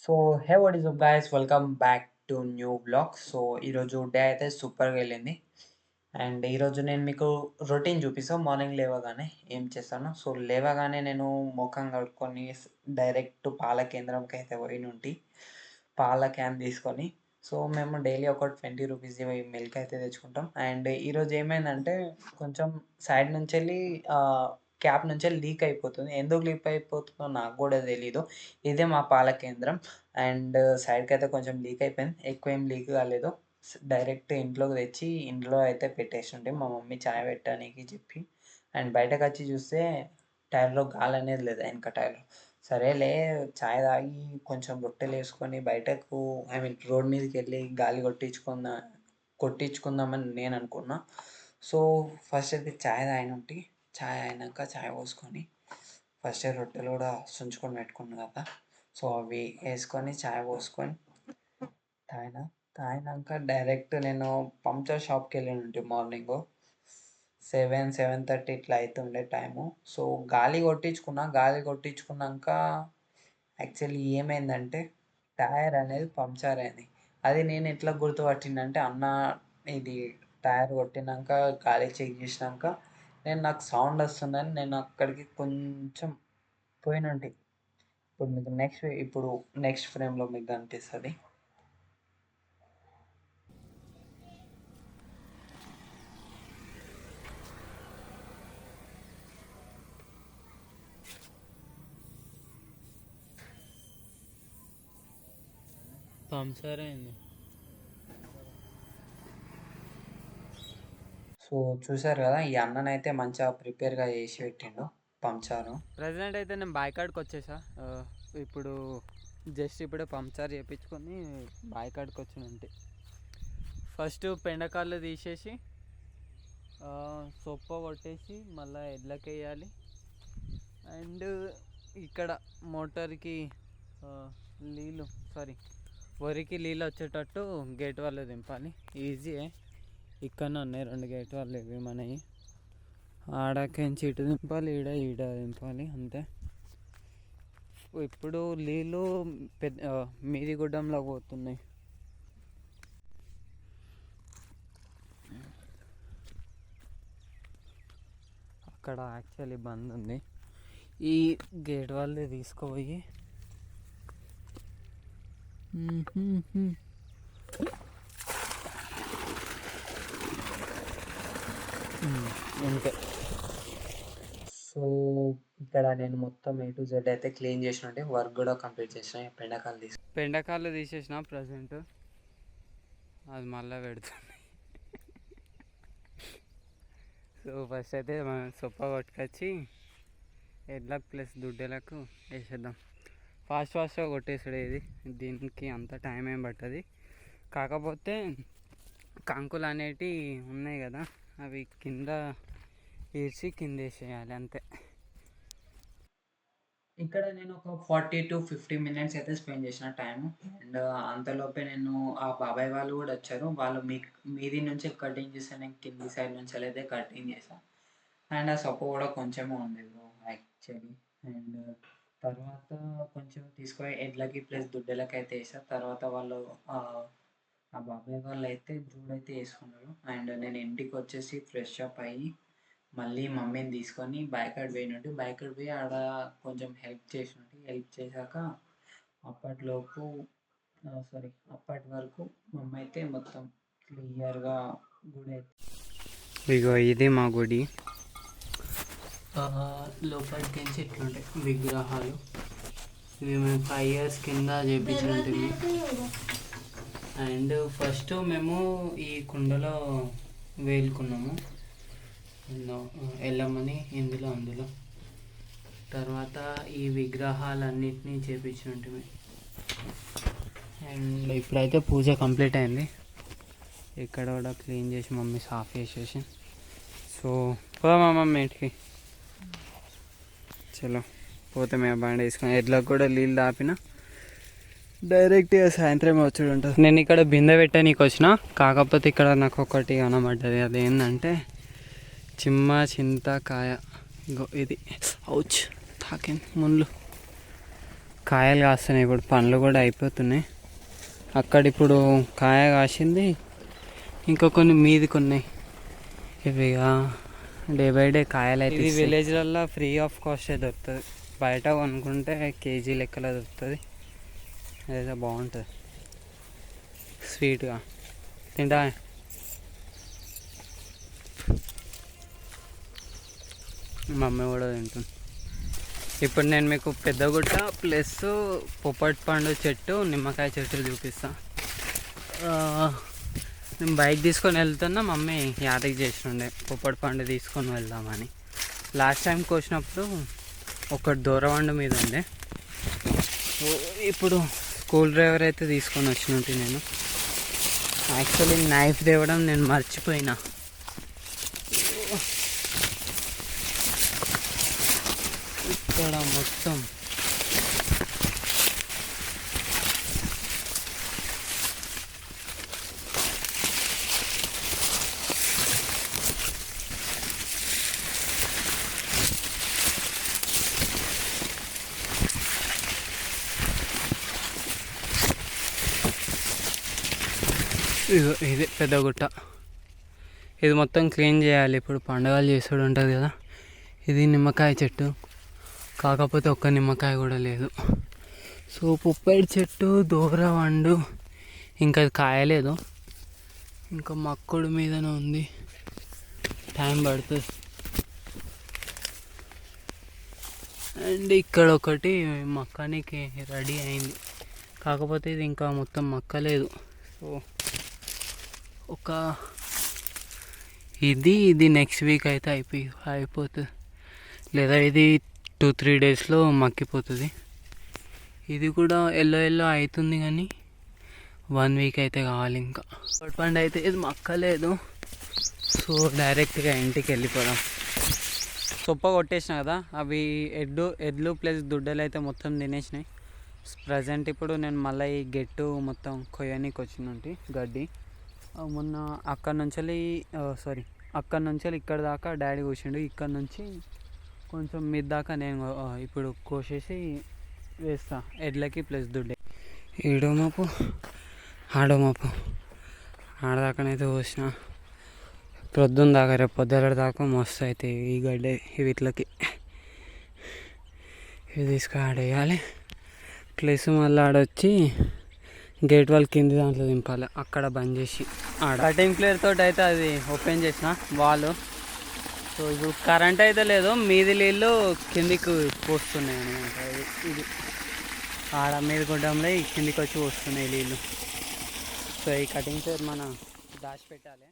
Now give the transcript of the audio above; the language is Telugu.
So hey what is up guys, welcome back to new blog. So ఈరోజు డే అయితే సూపర్గా వెళ్ళింది. అండ్ ఈరోజు నేను మీకు రొటీన్ చూపిస్తాను. మార్నింగ్ లేవగానే ఏం చేస్తాను. సో లేవగానే నేను ముఖం కడుక్కొని డైరెక్ట్ పాల కేంద్రంకి అయితే పోయినుంటి. పాల క్యాన్ తీసుకొని సో మేము డైలీ ఒక 20 రూపీస్ మిల్క్ అయితే తెచ్చుకుంటాం. అండ్ ఈరోజు ఏమైందంటే కొంచెం సైడ్ నుంచి వెళ్ళి క్యాప్ నుంచి లీక్ అయిపోతుంది. ఎందుకు లీక్ అయిపోతుందో నాకు కూడా తెలీదు. ఇదే మా పాల కేంద్రం. అండ్ సైడ్కి అయితే కొంచెం లీక్ అయిపోయింది, ఎక్కువ ఏం లీక్ కాలేదు. డైరెక్ట్ ఇంట్లోకి తెచ్చి ఇంట్లో అయితే పెట్టేస్తుంటే మా మమ్మీ చాయ్ పెట్టడానికి చెప్పి. అండ్ బయటకు వచ్చి చూస్తే టైర్లో గాలి అనేది లేదు, వెనక టైర్లో. సరేలే చాయ్ తాగి కొంచెం రొట్టెలు వేసుకొని బయటకు రోడ్ మీదకి వెళ్ళి గాలి కొట్టించుకుందామని నేను అనుకున్నా. సో ఫస్ట్ అయితే చాయ్ తాగినట్టు, చాయ్ అయినాక చాయ్ పోసుకొని ఫస్ట్ రొట్టెలు కూడా సుంచుకొని పెట్టుకున్నాను కదా. సో అవి వేసుకొని చాయ్ పోసుకొని తాగిన. తాగినాక డైరెక్ట్ నేను పంచర్ షాప్కి వెళ్ళింటి మార్నింగ్ 7-7:30 ఇట్లా అవుతుండే టైము. సో గాలి కొట్టించుకున్నాక యాక్చువల్లీ ఏమైందంటే టైర్ అనేది పంక్చర్ అయింది. అది నేను ఎట్లా గుర్తుపట్టిందంటే అన్న ఇది టైర్ కొట్టినాక గాలి చెక్ చేసినాక నాకు సౌండ్ వస్తుందని నేను అక్కడికి కొంచెం పోయినంటి. ఇప్పుడు నెక్స్ట్ ఫ్రేమ్లో మీకు కనిపిస్తుంది. పంక్చర్ అయింది. సో చూసారు కదా, ఈ అన్ననైతే మంచిగా ప్రిపేర్గా చేసి పెట్టిండు పంక్చరు. ప్రజెంట్ అయితే నేను బాయ్ కాడికి వచ్చేసా. ఇప్పుడు ఇప్పుడే పంక్చర్ చేయించుకొని బాయ్ కాడికి వచ్చినంటే ఫస్ట్ పెండకాళ్ళు తీసేసి సొప్ప కొట్టేసి మళ్ళీ ఎడ్లకి వేయాలి. అండ్ ఇక్కడ మోటార్కి వరికి నీళ్ళు వచ్చేటట్టు గేట్ వాళ్ళు దింపాలి. ఈజీయే, ఇక్కడనే ఉన్నాయి 2 గేట్ వాళ్ళు ఇవి మనవి. ఆడకించి ఇటు దింపాలి, ఈడ దింపాలి, అంతే. ఇప్పుడు నీళ్ళు మీది గుడ్డంలో పోతున్నాయి. అక్కడ యాక్చువల్లీ బంద్ ఉంది. ఈ గేట్ వాళ్ళే తీసుకుపోయి అంతే. సో ఇక్కడ నేను మొత్తం A to Z అయితే క్లీన్ చేసినట్టే, వర్క్ కూడా కంప్లీట్ చేసిన. పెండకాళ్ళు తీసేసిన ప్రజెంట్, అది మళ్ళీ పెడుతుంది. సో ఫస్ట్ అయితే మనం సొప్ప కొట్టుకొచ్చి ఎడ్లకు ప్లస్ దుడ్డెలకు వేసేద్దాం. ఫాస్ట్గా కొట్టేసాడు. దీనికి అంత టైం ఏం పట్టదు. కాకపోతే కంకులు అనేటివి ఉన్నాయి కదా, అవి కింద వేసేయాలి అంతే. ఇక్కడ నేను ఒక 40-50 మినిట్స్ అయితే స్పెండ్ చేసిన టైం. అండ్ అంతలోపే నేను ఆ బాబాయ్ వాళ్ళు కూడా వచ్చారు. వాళ్ళు మీది నుంచి కటింగ్ చేస్తే నేను కింది సైడ్ నుంచి అయితే కటింగ్ చేశాను. అండ్ ఆ సొప్ప కూడా కొంచెమే ఉండేది యాక్చువల్లీ. అండ్ తర్వాత కొంచెం తీసుకొని ఎడ్లకి ప్లస్ దుడ్డెలకి అయితే వేసాను. తర్వాత వాళ్ళు ఆ బాబాయ్ వాళ్ళు అయితే జూడైతే వేసుకున్నారు. అండ్ నేను ఇంటికి వచ్చేసి ఫ్రెష్ అప్ అయ్యి మళ్ళీ మమ్మీని తీసుకొని బైకాడ్ పోయి ఆడ కొంచెం హెల్ప్ చేశాక అప్పటి వరకు మమ్మీ అయితే మొత్తం క్లియర్గా గుడి అయితే. ఇగో ఇది మా గుడి. లోపలికి ఇట్లుంటాయి విగ్రహాలు. ఇవి మేము 5 years కింద చేయించినట్టు. అండ్ ఫస్ట్ మేము ఈ కుండలో వేలుకున్నాము వెళ్ళమని అందులో. తర్వాత ఈ విగ్రహాలన్నిటినీ చేయించినట్టు. అండ్ ఇప్పుడైతే పూజ కంప్లీట్ అయింది. ఇక్కడ కూడా క్లీన్ చేసి మమ్మీ సాఫ్ చేసేసి. సో మా మమ్మీ ఇంటికి చలో పోతే మేము బండి వేసుకొని ఎడ్లకు కూడా నీళ్ళు ఆపిన డైరెక్ట్గా సాయంత్రం వచ్చి ఉంటుంది. నేను ఇక్కడ బిందె పెట్టడానికి వచ్చిన, కాకపోతే ఇక్కడ నాకు ఒకటి కనబడ్డది. అదేంటంటే చింతకాయ. ఇది ఔచ్ తాకింది ముళ్ళు. కాయలు కాస్తున్నాయి, ఇప్పుడు పండ్లు కూడా అయిపోతున్నాయి. అక్కడ ఇప్పుడు కాయ కాసింది, ఇంకా కొన్ని మీదికి ఉన్నాయి. ఇవి డే బై డే కాయలు అయితే ఇది విలేజ్లలో ఫ్రీ ఆఫ్ కాస్టే దొరుకుతుంది. బయట కొనుక్కుంటే కేజీ లెక్కలో దొరుకుతుంది. అదైతే బాగుంటుంది, స్వీట్గా తింటా. మమ్మీ కూడా తింటుంది. ఇప్పుడు నేను మీకు పెద్దగుట్ట ప్లస్ పొప్పటి పండు చెట్టు, నిమ్మకాయ చెట్టు చూపిస్తాను. నేను బైక్ తీసుకొని వెళ్తున్నా, మమ్మీ యాదకి చేసినుండే పొప్పటి పండు తీసుకొని వెళ్దామని. లాస్ట్ టైం కోసినప్పుడు ఒకటి దూరవండు మీద ఉండే. ఇప్పుడు స్కూల్ డ్రైవర్ అయితే తీసుకొని వచ్చినట్టు. నేను యాక్చువల్లీ నైఫ్ తేవడం నేను మర్చిపోయినా. ఇక్కడ మొత్తం ఇది పెద్ద గుట్ట. ఇది మొత్తం క్లీన్ చేయాలి. ఇప్పుడు పండుగలు చేసుడు ఉంటుంది కదా. ఇది నిమ్మకాయ చెట్టు, కాకపోతే ఒక్క నిమ్మకాయ కూడా లేదు. సో పొప్పడి చెట్టు, దూరవండు, ఇంకా అది కాయలేదు, ఇంకా మక్కుడు మీదనే ఉంది, టైం పడుతుంది. అండ్ ఇక్కడ ఒకటి మక్కనికి రెడీ అయింది, కాకపోతే ఇది ఇంకా మొత్తం మక్కలేదు. సో ఇది నెక్స్ట్ వీక్ అయితే అయిపోతుంది, లేదా ఇది 2-3 డేస్లో మక్కిపోతుంది. ఇది కూడా ఎల్లో అవుతుంది, కానీ 1 వీక్ అయితే కావాలి. ఇంకా పండు అయితే ఇది మక్కలేదు. సో డైరెక్ట్గా ఇంటికి వెళ్ళిపోదాం. సొప్ప కొట్టేసిన కదా, అవి ఎడ్లు ప్లస్ దుడ్డలు అయితే మొత్తం తినేసినాయి. ప్రజెంట్ ఇప్పుడు నేను మళ్ళీ ఈ గెట్టు మొత్తం కొయ్యనికి వచ్చినట్టు గడ్డి. మొన్న అక్కడ నుంచి ఇక్కడ దాకా డాడీ కూర్చుండు. ఇక్కడ నుంచి కొంచెం మీద దాకా నేను ఇప్పుడు కోసేసి వేస్తా ఎడ్లకి ప్లస్ దుడ్డే. ఈడోమాపు ఆడోమాపు ఆడదాకానైతే కోసిన. ప్రొద్దున దాకా, రేపు పొద్దుల దాకా మస్తు అవుతాయి ఈ గడ్డే. వీటికి ఇవి తీసుకొని ఆడేయాలి. ప్లస్ మళ్ళీ ఆడొచ్చి గేట్ వాళ్ళ కింది దాంట్లో దింపాలి, అక్కడ బంద్ చేసి. కటింగ్ ప్లేయర్ తోటి అయితే అది ఓపెన్ చేసిన వాళ్ళు. సో ఇప్పుడు కరెంట్ అయితే లేదు, మీది నీళ్ళు కిందికి పోస్తున్నాయి అనమాట. ఇది ఆడ మీద గుడ్డంలో కిందికి వచ్చి పోస్తున్నాయి నీళ్ళు. సో ఈ కటింగ్ ప్లేయర్ మనం దాచిపెట్టాలి.